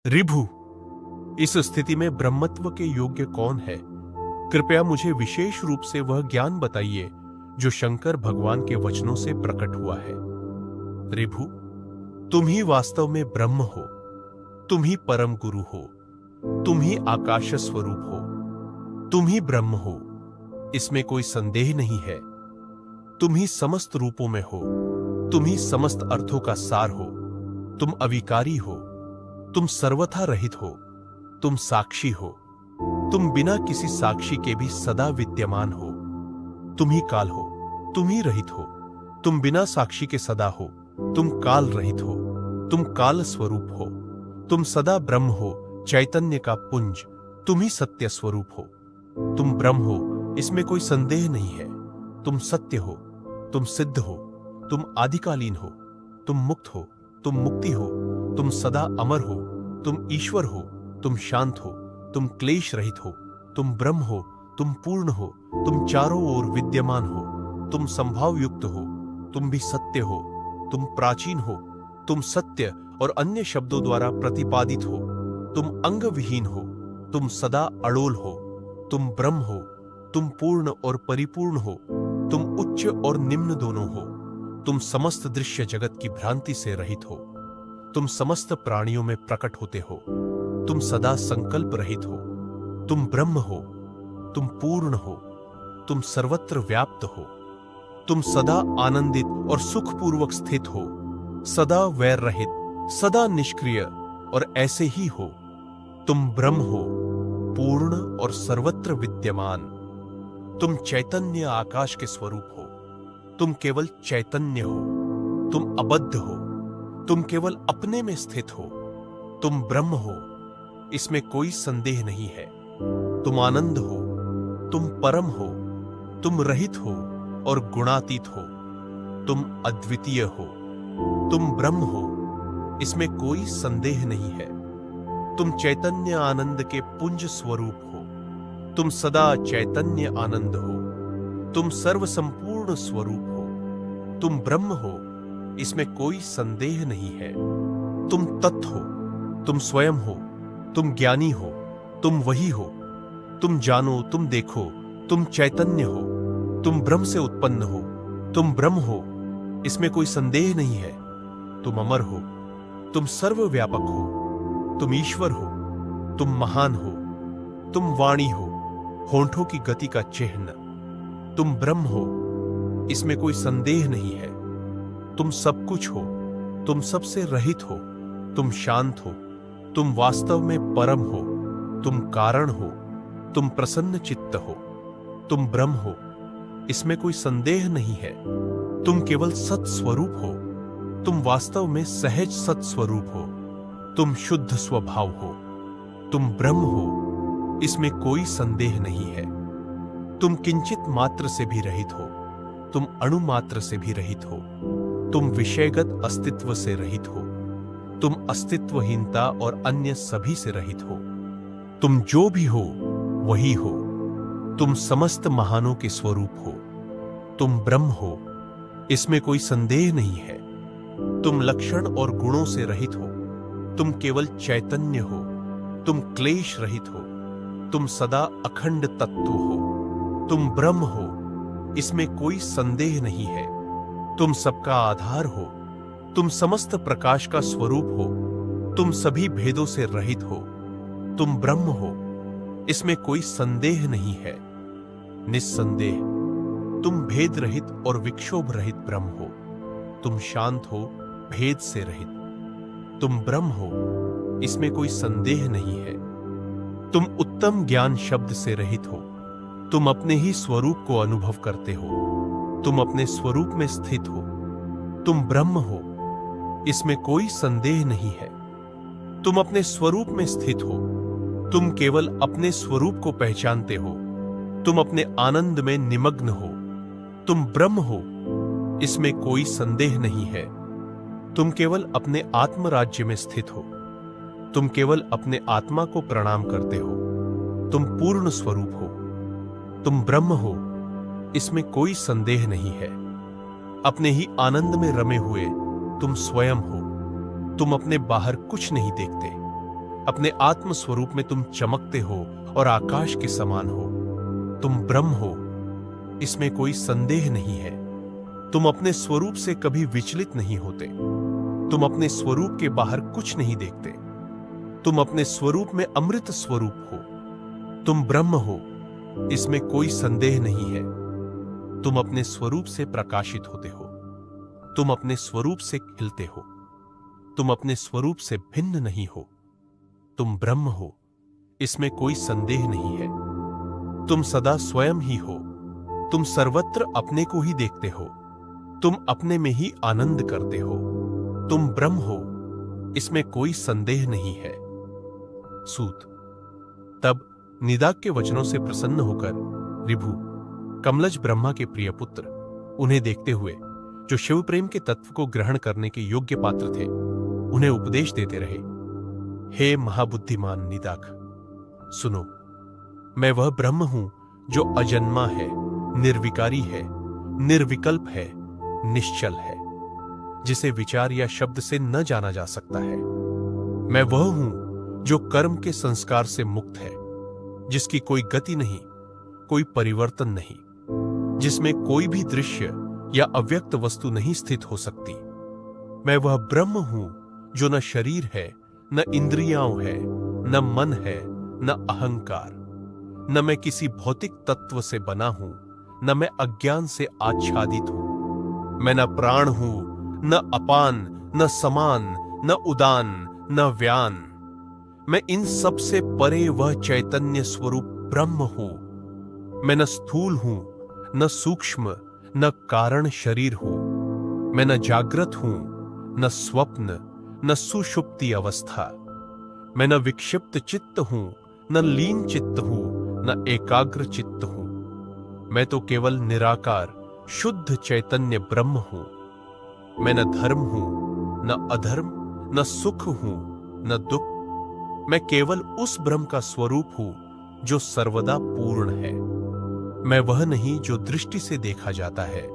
ऋभु, इस स्थिति में ब्रह्मत्व के योग्य कौन है? कृपया मुझे विशेष रूप से वह ज्ञान बताइए जो शंकर भगवान के वचनों से प्रकट हुआ है। ऋभु, तुम ही वास्तव में ब्रह्म हो, तुम ही परम गुरु हो, तुम ही आकाश स्वरूप हो, तुम ही ब्रह्म हो, इसमें कोई संदेह नहीं है। तुम ही समस्त रूपों में हो, तुम ही समस्त अर्थों का सार हो, तुम अविकारी हो, तुम सर्वथा रहित हो, तुम साक्षी हो, तुम बिना किसी साक्षी के भी सदा विद्यमान हो। तुम ही काल हो, तुम ही रहित हो, तुम बिना साक्षी के सदा हो, तुम काल रहित हो, तुम काल स्वरूप हो, तुम सदा ब्रह्म हो, चैतन्य का पुंज, तुम ही सत्य स्वरूप हो। तुम ब्रह्म हो, इसमें कोई संदेह नहीं है। तुम सत्य हो, तुम सिद्ध हो, तुम आदिकालीन हो, तुम मुक्त हो, तुम मुक्ति हो, तुम सदा अमर हो, तुम ईश्वर हो, तुम शांत हो, तुम क्लेश रहित हो, तुम ब्रह्म हो, तुम पूर्ण हो, तुम चारों ओर विद्यमान हो, तुम संभाव युक्त हो, तुम भी सत्य हो, तुम प्राचीन हो, तुम सत्य और अन्य शब्दों द्वारा प्रतिपादित हो, तुम अंग विहीन हो, तुम सदा अड़ोल हो, तुम ब्रह्म हो, तुम पूर्ण और परिपूर्ण हो, तुम उच्च और निम्न दोनों हो, तुम समस्त दृश्य जगत की भ्रांति से रहित हो, तुम समस्त प्राणियों में प्रकट होते हो, तुम सदा संकल्प रहित हो, तुम ब्रह्म हो, तुम पूर्ण हो, तुम सर्वत्र व्याप्त हो, तुम सदा आनंदित और सुखपूर्वक स्थित हो, सदा वैर रहित, सदा निष्क्रिय और ऐसे ही हो। तुम ब्रह्म हो, पूर्ण और सर्वत्र विद्यमान। तुम चैतन्य आकाश के स्वरूप हो, तुम केवल चैतन्य हो, तुम अबद्ध हो, तुम केवल अपने में स्थित हो, तुम ब्रह्म हो, इसमें कोई संदेह नहीं है। तुम आनंद हो, तुम परम हो, तुम रहित हो और गुणातीत हो, तुम अद्वितीय हो, तुम ब्रह्म हो, इसमें कोई संदेह नहीं है। तुम चैतन्य आनंद के पुंज स्वरूप हो, तुम सदा चैतन्य आनंद हो, तुम सर्व संपूर्ण स्वरूप हो, तुम ब्रह्म हो, इसमें कोई संदेह नहीं है। तुम तत् हो, तुम स्वयं हो, तुम ज्ञानी हो, तुम वही हो, तुम जानो, तुम देखो, तुम चैतन्य हो, तुम ब्रह्म से उत्पन्न हो, तुम ब्रह्म हो, इसमें कोई संदेह नहीं है। तुम अमर हो, तुम सर्वव्यापक हो, तुम ईश्वर हो, तुम महान हो, तुम वाणी हो, होंठों की गति का चिन्ह, तुम ब्रह्म हो, इसमें कोई संदेह नहीं है। तुम सब कुछ हो, तुम सबसे रहित हो, तुम शांत हो, तुम वास्तव में परम हो, तुम कारण हो, तुम प्रसन्न चित्त हो, तुम ब्रह्म हो, इसमें कोई संदेह नहीं है। तुम केवल सत स्वरूप हो, तुम वास्तव में सहज सत स्वरूप हो, तुम शुद्ध स्वभाव हो, तुम ब्रह्म हो, इसमें कोई संदेह नहीं है। तुम किंचित मात्र से भी रहित हो, तुम अणु मात्र से भी रहित हो, तुम विषयगत अस्तित्व से रहित हो, तुम अस्तित्वहीनता और अन्य सभी से रहित हो। तुम जो भी हो वही हो, तुम समस्त महानों के स्वरूप हो, तुम ब्रह्म हो, इसमें कोई संदेह नहीं है। तुम लक्षण और गुणों से रहित हो, तुम केवल चैतन्य हो, तुम क्लेश रहित हो, तुम सदा अखंड तत्व हो, तुम ब्रह्म हो, इसमें कोई संदेह नहीं है। तुम सबका आधार हो, तुम समस्त प्रकाश का स्वरूप हो, तुम सभी भेदों से रहित हो, तुम ब्रह्म हो, इसमें कोई संदेह नहीं है। निस्संदेह तुम भेद रहित और विक्षोभ रहित ब्रह्म हो, तुम शांत हो, भेद से रहित, तुम ब्रह्म हो, इसमें कोई संदेह नहीं है। तुम उत्तम ज्ञान शब्द से रहित हो, तुम अपने ही स्वरूप को अनुभव करते हो, तुम अपने स्वरूप में स्थित हो, तुम ब्रह्म हो, इसमें कोई संदेह नहीं है। तुम अपने स्वरूप में स्थित हो, तुम केवल अपने स्वरूप को पहचानते हो, तुम अपने आनंद में निमग्न हो, तुम ब्रह्म हो, इसमें कोई संदेह नहीं है। तुम केवल अपने आत्म राज्य में स्थित हो, तुम केवल अपने आत्मा को प्रणाम करते हो, तुम पूर्ण स्वरूप हो, तुम ब्रह्म हो, इसमें कोई संदेह नहीं है। अपने ही आनंद में रमे हुए तुम स्वयं हो, तुम अपने बाहर कुछ नहीं देखते, अपने आत्म स्वरूप में तुम चमकते हो और आकाश के समान हो। तुम ब्रह्म हो, इसमें कोई संदेह नहीं है। तुम अपने स्वरूप से कभी विचलित नहीं होते। तुम अपने स्वरूप के बाहर कुछ नहीं देखते। तुम अपने स्वरूप में अमृत स्वरूप हो। तुम ब्रह्म हो, इसमें कोई संदेह नहीं है। तुम अपने स्वरूप से प्रकाशित होते हो। तुम अपने स्वरूप से खिलते हो। तुम अपने स्वरूप से भिन्न नहीं हो। तुम ब्रह्म हो, इसमें कोई संदेह नहीं है। तुम सदा स्वयं ही हो। तुम सर्वत्र अपने को ही देखते हो। तुम अपने में ही आनंद करते हो। तुम ब्रह्म हो, इसमें कोई संदेह नहीं है। सूत। तब निदाग के वचनों से प्रसन्न होकर ऋभु, कमलज ब्रह्मा के प्रिय पुत्र, उन्हें देखते हुए, जो शिव प्रेम के तत्व को ग्रहण करने के योग्य पात्र थे, उन्हें उपदेश देते रहे। हे महाबुद्धिमान निदाग, सुनो, मैं वह ब्रह्म हूं जो अजन्मा है, निर्विकारी है, निर्विकल्प है, निश्चल है, जिसे विचार या शब्द से न जाना जा सकता है। मैं वह हूं जो कर्म के संस्कार से मुक्त है, जिसकी कोई गति नहीं, कोई परिवर्तन नहीं, जिसमें कोई भी दृश्य या अव्यक्त वस्तु नहीं स्थित हो सकती। मैं वह ब्रह्म हूं जो न शरीर है, न इंद्रियां है, न मन है, न अहंकार, न मैं किसी भौतिक तत्व से बना हूं, न मैं अज्ञान से आच्छादित हूं। मैं न प्राण हूं, न अपान, न समान, न उदान, न व्यान। मैं इन सब से परे वह चैतन्य स्वरूप ब्रह्म हूं। मैं न स्थूल हूं, न सूक्ष्म, न कारण शरीर हूं। मैं न जागृत हूं, न स्वप्न, न सुषुप्ति अवस्था। मैं न विक्षिप्त चित्त हूं, न लीन चित्त हूं, न एकाग्र चित्त हूं। मैं तो केवल निराकार शुद्ध चैतन्य ब्रह्म हूं। मैं न धर्म हूं, न अधर्म, न सुख हूं, न दुख। मैं केवल उस ब्रह्म का स्वरूप हूं जो सर्वदा पूर्ण है। मैं वह नहीं जो दृष्टि से देखा जाता है,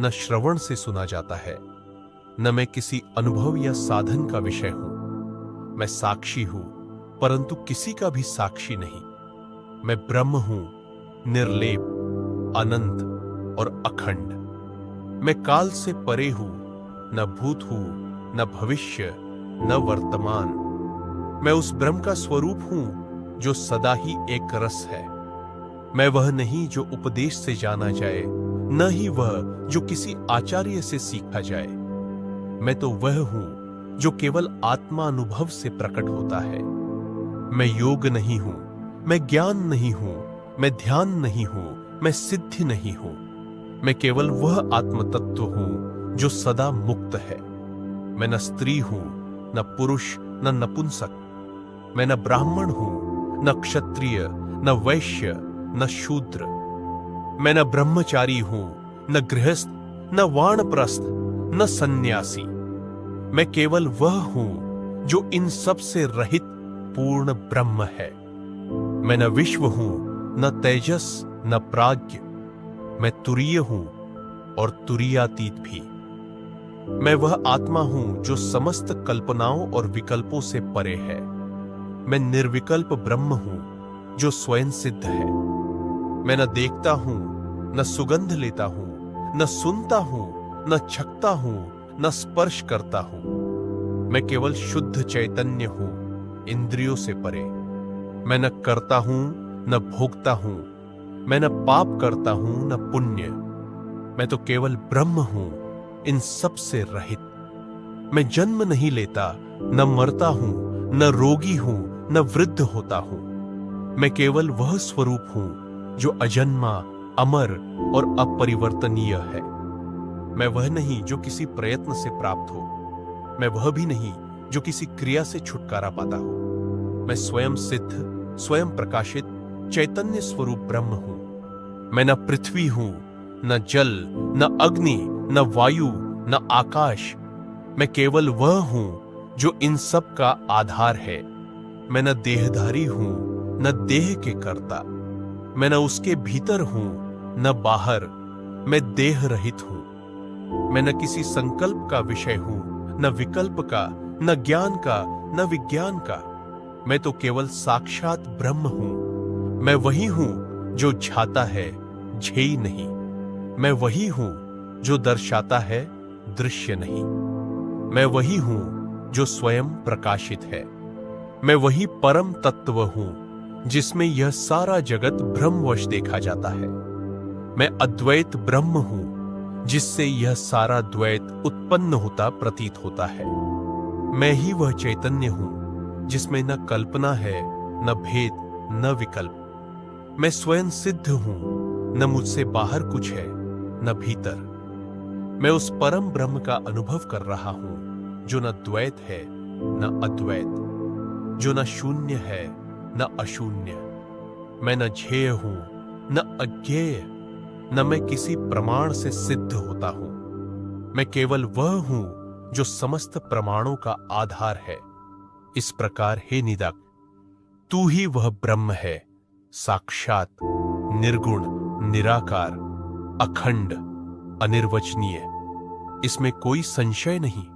न श्रवण से सुना जाता है, न मैं किसी अनुभव या साधन का विषय हूं। मैं साक्षी हूं, परंतु किसी का भी साक्षी नहीं। मैं ब्रह्म हूं, निर्लेप, अनंत और अखंड। मैं काल से परे हूं, न भूत हूं, न भविष्य, न वर्तमान। मैं उस ब्रह्म का स्वरूप हूं जो सदा ही एक रस है। मैं वह नहीं जो उपदेश से जाना जाए, न ही वह जो किसी आचार्य से सीखा जाए। मैं तो वह हूं जो केवल आत्मानुभव से प्रकट होता है। मैं योग नहीं हूं, मैं ज्ञान नहीं हूं, मैं ध्यान नहीं हूं, मैं सिद्धि नहीं हूं। मैं केवल वह आत्मतत्व हूं जो सदा मुक्त है। मैं न स्त्री हूं, न पुरुष, न नपुंसक। मैं न ब्राह्मण हूं, न क्षत्रिय, न वैश्य, न शूद्र। मैं न ब्रह्मचारी हूं, न गृहस्थ, न वानप्रस्थ, न सन्यासी। मैं केवल वह हूं जो इन सब से रहित पूर्ण ब्रह्म है। मैं न विश्व हूं, न तेजस, न प्राज्ञ। मैं तुरीय हूं और तुरीयातीत भी। मैं वह आत्मा हूं जो समस्त कल्पनाओं और विकल्पों से परे है। मैं निर्विकल्प ब्रह्म हूं जो स्वयं सिद्ध है। मैं न देखता हूं, न सुगंध लेता हूं, न सुनता हूं, न छकता हूं, न स्पर्श करता हूं। मैं केवल शुद्ध चैतन्य हूं, इंद्रियों से परे। मैं न करता हूं, न भोगता हूं। मैं न पाप करता हूं, न पुण्य। मैं तो केवल ब्रह्म हूं, इन सब से रहित। मैं जन्म नहीं लेता, न मरता हूं, न रोगी हूं, न वृद्ध होता हूं। मैं केवल वह स्वरूप हूं जो अजन्मा, अमर और अपरिवर्तनीय है। मैं वह नहीं जो किसी प्रयत्न से प्राप्त हो। मैं वह भी नहीं जो किसी क्रिया से छुटकारा पाता हो। मैं स्वयं सिद्ध, स्वयं प्रकाशित चैतन्य स्वरूप ब्रह्म हूं। मैं न पृथ्वी हूं, न जल, न अग्नि, न वायु, न आकाश। मैं केवल वह हूं जो इन सब का आधार है। मैं न देहधारी हूं, न देह के कर्ता। मैं न उसके भीतर हूं, न बाहर। मैं देह रहित हूं। मैं न किसी संकल्प का विषय हूं, न विकल्प का, न ज्ञान का, न विज्ञान का। मैं तो केवल साक्षात ब्रह्म हूं। मैं वही हूं जो झाता है, झेई नहीं। मैं वही हूं जो दर्शाता है, दृश्य नहीं। मैं वही हूं जो स्वयं प्रकाशित है। मैं वही परम तत्व हूं जिसमें यह सारा जगत ब्रह्मवश देखा जाता है। मैं अद्वैत ब्रह्म हूं जिससे यह सारा द्वैत उत्पन्न होता प्रतीत होता है। मैं ही वह चैतन्य हूं जिसमें न कल्पना है, न भेद, न विकल्प। मैं स्वयं सिद्ध हूं, न मुझसे बाहर कुछ है, न भीतर। मैं उस परम ब्रह्म का अनुभव कर रहा हूं जो न द्वैत है, न अद्वैत, जो न शून्य है, न अशून्य। मैं न झेय हूं, न अज्ञेय, न मैं किसी प्रमाण से सिद्ध होता हूं। मैं केवल वह हूं जो समस्त प्रमाणों का आधार है। इस प्रकार हे निदक, तू ही वह ब्रह्म है, साक्षात, निर्गुण, निराकार, अखंड, अनिर्वचनीय। इसमें कोई संशय नहीं।